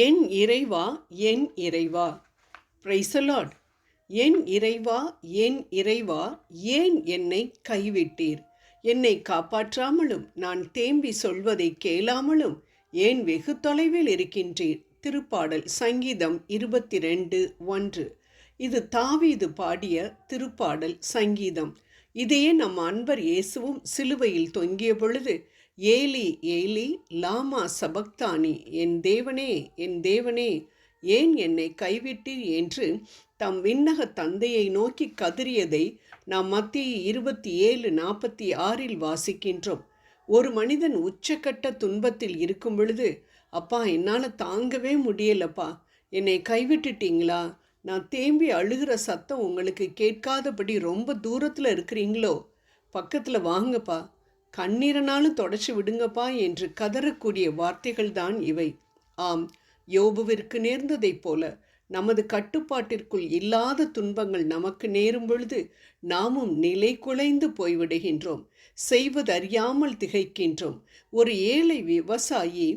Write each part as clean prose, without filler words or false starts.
என் இறைவா, என் இறைவா, praise the Lord. என் இறைவா, என் இறைவா, ஏன் என்னை கைவிட்டீர்? என்னை காப்பாற்றாமலும் நான் தேம்பி சொல்வதை கேளாமலும் ஏன் வெகு தொலைவில் இருக்கின்றீர்? திருப்பாடல் சங்கீதம் 22:1. இது தாவீது பாடிய திருப்பாடல் சங்கீதம். இதையே நம் அன்பர் இயேசுவும் சிலுவையில் தொங்கிய பொழுது, ஏலி ஏலி லாமா சபக்தானி, என் தேவனே என் தேவனே ஏன் என்னை கைவிட்டீர் என்று தம் விண்ணக தந்தையை நோக்கி கதறியதை நாம் மத்தேயு 27:46 வாசிக்கின்றோம். ஒரு மனிதன் உச்சக்கட்ட துன்பத்தில் இருக்கும் பொழுது, அப்பா என்னால் தாங்கவே முடியலப்பா, என்னை கைவிட்டுட்டீங்களா, நான் தேம்பி அழுகிற சத்தம் உங்களுக்கு கேட்காதபடி ரொம்ப தூரத்தில் இருக்கிறீங்களோ, பக்கத்தில் வாங்கப்பா, கண்ணீரனாலும் தொடச்சி விடுங்கப்பா என்று கதறக்கூடிய வார்த்தைகள் தான் இவை. ஆம், யோபுவிற்கு நேர்ந்ததைப் போல நமது கட்டுப்பாட்டிற்குள் இல்லாத துன்பங்கள் நமக்கு நேரும் பொழுது நாமும் நிலை குலைந்து போய்விடுகின்றோம், செய்வதறியாமல் திகைக்கின்றோம். ஒரு ஏழை விவசாயி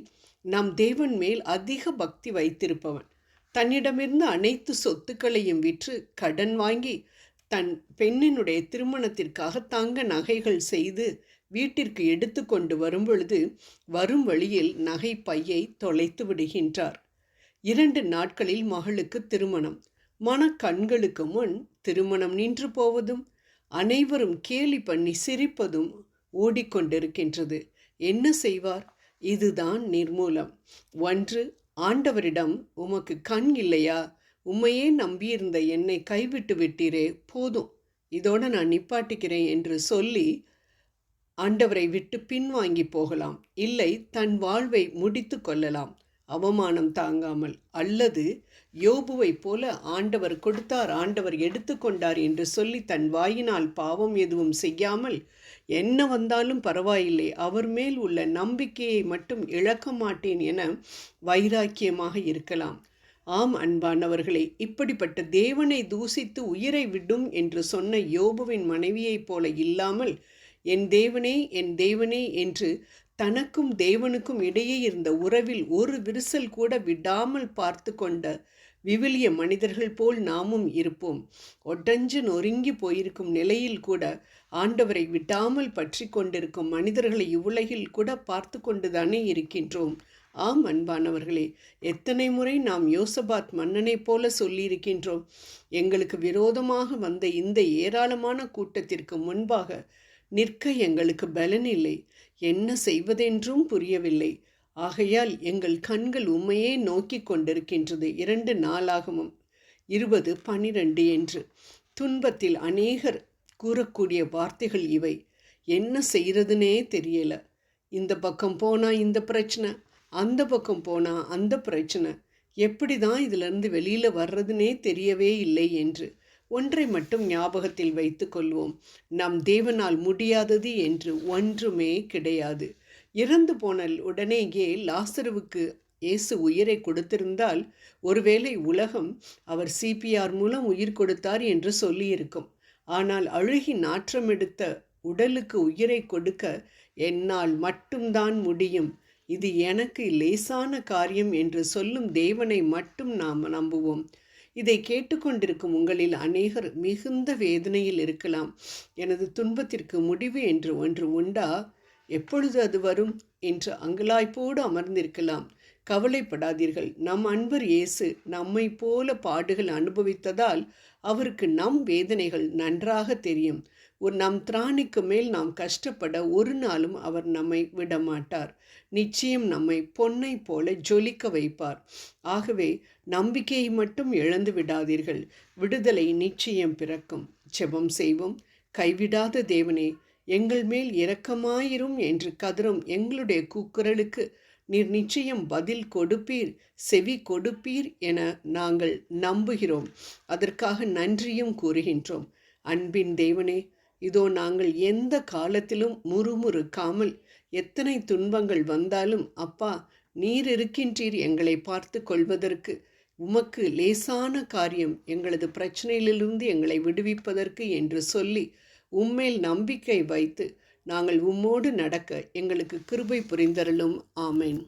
நம் தேவன் மேல் அதிக பக்தி வைத்திருப்பவன். தன்னிடமிருந்து அனைத்து சொத்துக்களையும் விற்று கடன் வாங்கி தன் பெண்ணினுடைய திருமணத்திற்காக தங்க நகைகள் செய்து வீட்டிற்கு எடுத்து கொண்டு வரும் பொழுது வரும் வழியில் நகை பையை தொலைத்து விடுகின்றார். 2 நாட்களில் மகளுக்கு திருமணம். மனக்கண்களுக்கு முன் திருமணம் நின்று போவதும் அனைவரும் கேலி பண்ணி சிரிப்பதும் ஓடிக்கொண்டிருக்கின்றது. என்ன செய்வார்? இதுதான் நிர்மூலம். 1. ஆண்டவரிடம், உமக்கு கண் இல்லையா? உம்மையே நம்பியிருந்த என்னை கைவிட்டு விட்டீரே, போதும், இதோட நான் நிப்பாட்டிக்கிறேன் என்று சொல்லி ஆண்டவரை விட்டு பின்வாங்கி போகலாம். இல்லை, தன் வாழ்வை முடித்து கொள்ளலாம் அவமானம் தாங்காமல். அல்லது யோபுவை போல ஆண்டவர் கொடுத்தார், ஆண்டவர் எடுத்துக்கொண்டார் என்று சொல்லி தன் வாயினால் பாவம் எதுவும் செய்யாமல், என்ன வந்தாலும் பரவாயில்லை, அவர் மேல் உள்ள நம்பிக்கையை மட்டும் இழக்க மாட்டேன் என வைராக்கியமாக இருக்கலாம். ஆம் அன்பானவர்களே, இப்படிப்பட்ட தேவனை தூசித்து உயிரை விடும் என்று சொன்ன யோபுவின் மனைவியைப் போல இல்லாமல், என் தேவனே என் தேவனே என்று தனக்கும் தேவனுக்கும் இடையே இருந்த உறவில் ஒரு விரிசல் கூட விடாமல் பார்த்து கொண்ட விவிலிய மனிதர்கள் போல் நாமும் இருப்போம். ஒட்டஞ்சு நொறுங்கி போயிருக்கும் நிலையில் கூட ஆண்டவரை விடாமல் பற்றி கொண்டிருக்கும் மனிதர்களை இவ்வுலகில் கூட பார்த்து கொண்டுதானே இருக்கின்றோம். ஆம் அன்பானவர்களே, எத்தனை முறை நாம் யோசபாத் மன்னனை போல சொல்லியிருக்கின்றோம், எங்களுக்கு விரோதமாக வந்த இந்த ஏராளமான கூட்டத்திற்கு முன்பாக நிற்க எங்களுக்கு பலன் இல்லை, என்ன செய்வதென்றும் புரியவில்லை, ஆகையால் எங்கள் கண்கள் உம்மையே நோக்கி கொண்டிருக்கின்றது. 2 நாளாகமம் 20:12 என்று. துன்பத்தில் அநேகர் கூறக்கூடிய வார்த்தைகள் இவை. என்ன செய்கிறதுனே தெரியல, இந்த பக்கம் போனால் இந்த பிரச்சனை, அந்த பக்கம் போனால் அந்த பிரச்சனை, எப்படி தான் இதிலிருந்து வெளியில் வர்றதுனே தெரியவே இல்லை என்று. ஒன்றை மட்டும் ஞாபகத்தில் வைத்து கொள்வோம், நம் தேவனால் முடியாதது என்று ஒன்றுமே கிடையாது. இறந்து போன உடனேயே லாசருவுக்கு இயேசு உயிரை கொடுத்திருந்தால் ஒருவேளை உலகம் அவர் CPR மூலம் உயிர் கொடுத்தார் என்று சொல்லியிருக்கும். ஆனால் அழுகி நாற்றமெடுத்த உடலுக்கு உயிரை கொடுக்க என்னால் மட்டும்தான் முடியும், இது எனக்கு லேசான காரியம் என்று சொல்லும் தேவனை மட்டும் நாம் நம்புவோம். இதை கேட்டுக்கொண்டிருக்கும் உங்களில் அநேகர் மிகுந்த வேதனையில் இருக்கலாம். எனது துன்பத்திற்கு முடிவு என்று ஒன்று உண்டா? எப்பொழுது அது வரும் என்று அங்கலாய்ப்போடு அமர்ந்திருக்கலாம். கவலைப்படாதீர்கள், நம் அன்பர் இயேசு நம்மை போல பாடுகள் அனுபவித்ததால் அவருக்கு நம் வேதனைகள் நன்றாக தெரியும். நம் திராணிக்கு மேல் நாம் கஷ்டப்பட ஒரு நாளும் அவர் நம்மை விடமாட்டார். நிச்சயம் நம்மை பொன்னை போல ஜொலிக்க வைப்பார். ஆகவே நம்பிக்கையை மட்டும் இழந்து விடாதீர்கள், விடுதலை நிச்சயம் பிறக்கும். ஜெபம் செய்வோம். கைவிடாத தேவனே, எங்கள் மேல் இரக்கமாயிரும் என்று கதறும் எங்களுடைய கூக்குரலுக்கு நீர் நிச்சயம் பதில் கொடுப்பீர், செவி கொடுப்பீர் என நாங்கள் நம்புகிறோம். அதற்காக நன்றியும் கூறுகின்றோம். அன்பின் தேவனே, இதோ நாங்கள் எந்த காலத்திலும் முறுமுறுக்காமல், எத்தனை துன்பங்கள் வந்தாலும் அப்பா நீர் இருக்கின்றீர் எங்களை பார்த்து கொள்வதற்கு. உமக்கு லேசான காரியம் எங்களது பிரச்சனையிலிருந்து எங்களை விடுவிப்பதற்கு என்று சொல்லி உம்மேல் நம்பிக்கை வைத்து நாங்கள் உம்மோடு நடக்க எங்களுக்கு கிருபை புரிந்தருளும். ஆமென்.